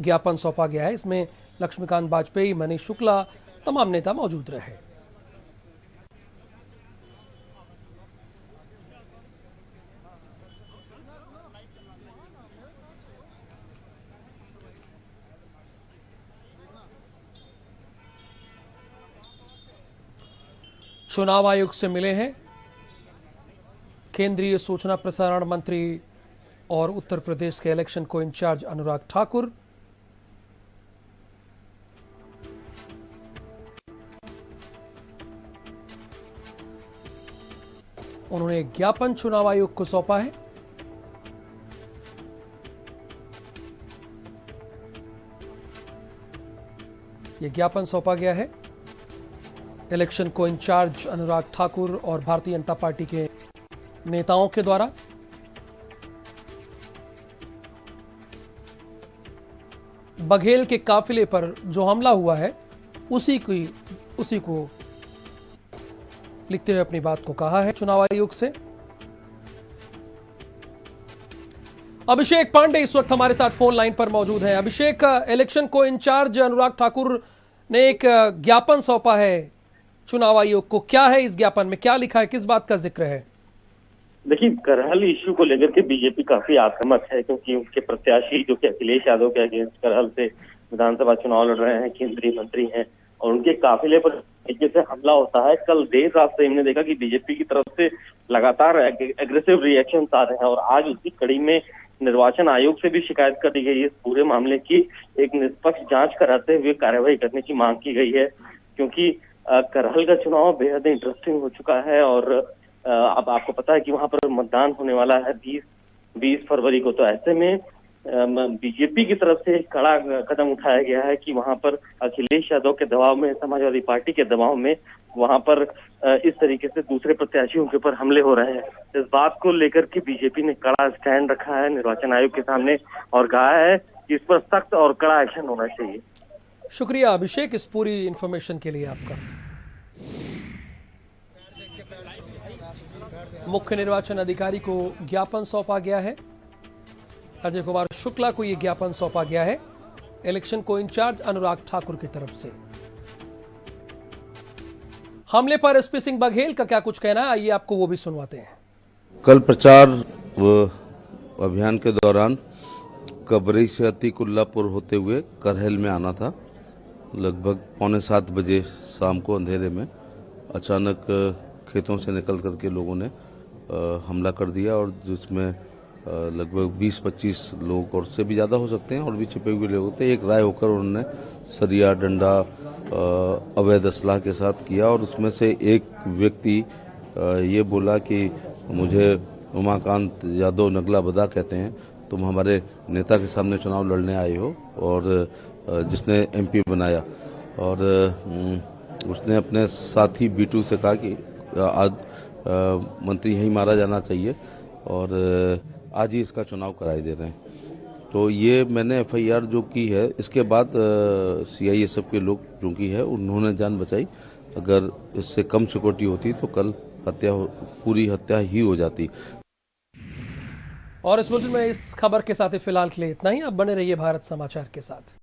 ज्ञापन सौंपा गया है। इसमें लक्ष्मीकांत वाजपेयी, मनीष शुक्ला, तमाम नेता मौजूद रहे। चुनाव आयोग से मिले हैं केंद्रीय सूचना प्रसारण मंत्री और उत्तर प्रदेश के इलेक्शन को इंचार्ज अनुराग ठाकुर। उन्होंने ज्ञापन चुनाव आयोग को सौंपा है। यह ज्ञापन सौंपा गया है इलेक्शन को इंचार्ज अनुराग ठाकुर और भारतीय जनता पार्टी के नेताओं के द्वारा। बघेल के काफिले पर जो हमला हुआ है उसी को लिखते हुए अपनी बात को कहा है चुनाव आयोग से। अभिषेक पांडे इस वक्त हमारे साथ फोन लाइन पर मौजूद हैं। अभिषेक, इलेक्शन को इंचार्ज अनुराग ठाकुर ने एक ज्ञापन सौंपा है चुनाव आयोग को। क्या है इस ज्ञापन में, क्या लिखा है, किस बात का जिक्र है? देखिए, करहल इश्यू को लेकर के बीजेपी काफी आक्रामक है, क्योंकि उनके प्रत्याशी जो कि अखिलेश यादव के अगेंस्ट करहल से विधानसभा चुनाव लड़ रहे हैं, केंद्रीय मंत्री हैं, और उनके काफिले पर तरीके से हमला होता है। कल देर रात से हमने देखा कि बीजेपी की तरफ से लगातार एग्रेसिव रिएक्शन आ रहे हैं, और आज उसी कड़ी में निर्वाचन आयोग से भी शिकायत कर दी गई है। इस पूरे मामले की एक निष्पक्ष जांच कराते हुए कार्रवाई करने की मांग की गई है, क्योंकि करहल का चुनाव बेहद इंटरेस्टिंग हो चुका है। और अब आपको पता है कि वहां पर मतदान होने वाला है 20 फरवरी को। तो ऐसे में बीजेपी की तरफ से एक कड़ा कदम उठाया गया है कि वहां पर अखिलेश यादव के दबाव में, समाजवादी पार्टी के दबाव में वहां पर इस तरीके से दूसरे प्रत्याशियों के ऊपर हमले हो रहे हैं। इस बात को लेकर के बीजेपी ने कड़ा स्टैंड रखा है निर्वाचन आयोग के सामने और कहा है कि इस पर सख्त और कड़ा एक्शन होना चाहिए। शुक्रिया अभिषेक इस पूरी इंफॉर्मेशन के लिए आपका। मुख्य निर्वाचन अधिकारी को ज्ञापन सौंपा गया है। अजय कुमार शुक्ला को यह ज्ञापन सौंपा गया है इलेक्शन को इंचार्ज अनुराग ठाकुर की तरफ से। हमले पर एसपी सिंह बघेल का क्या कुछ कहना है, आइए आपको वो भी सुनवाते हैं। कल प्रचार अभियान के दौरान कबरई से अतीकुल्लापुर होते हुए करहल में आना था। लगभग 6:45 बजे शाम को अंधेरे में अचानक खेतों से निकल करके लोगों ने हमला कर दिया, और जिसमें लगभग 20-25 लोग और से भी ज़्यादा हो सकते हैं और भी छिपे हुए लोग होते हैं। एक राय होकर उन्होंने सरिया, डंडा, अवैध असलाह के साथ किया, और उसमें से एक व्यक्ति ये बोला कि मुझे उमाकांत यादव नगला बदा कहते हैं, तुम हमारे नेता के सामने चुनाव लड़ने आए हो, और जिसने एमपी बनाया। और उसने अपने साथी बीटू से कहा कि आज मंत्री यहीं मारा जाना चाहिए, और आज ही इसका चुनाव कराई दे रहे हैं। तो ये मैंने एफआईआर जो की है, इसके बाद सीआईएसएफ के लोग जो की है उन्होंने जान बचाई। अगर इससे कम सिक्योरिटी होती तो कल पूरी हत्या ही हो जाती। और इस बुलेटिन में इस खबर के साथ ही फिलहाल के लिए इतना ही। आप बने रहिए भारत समाचार के साथ।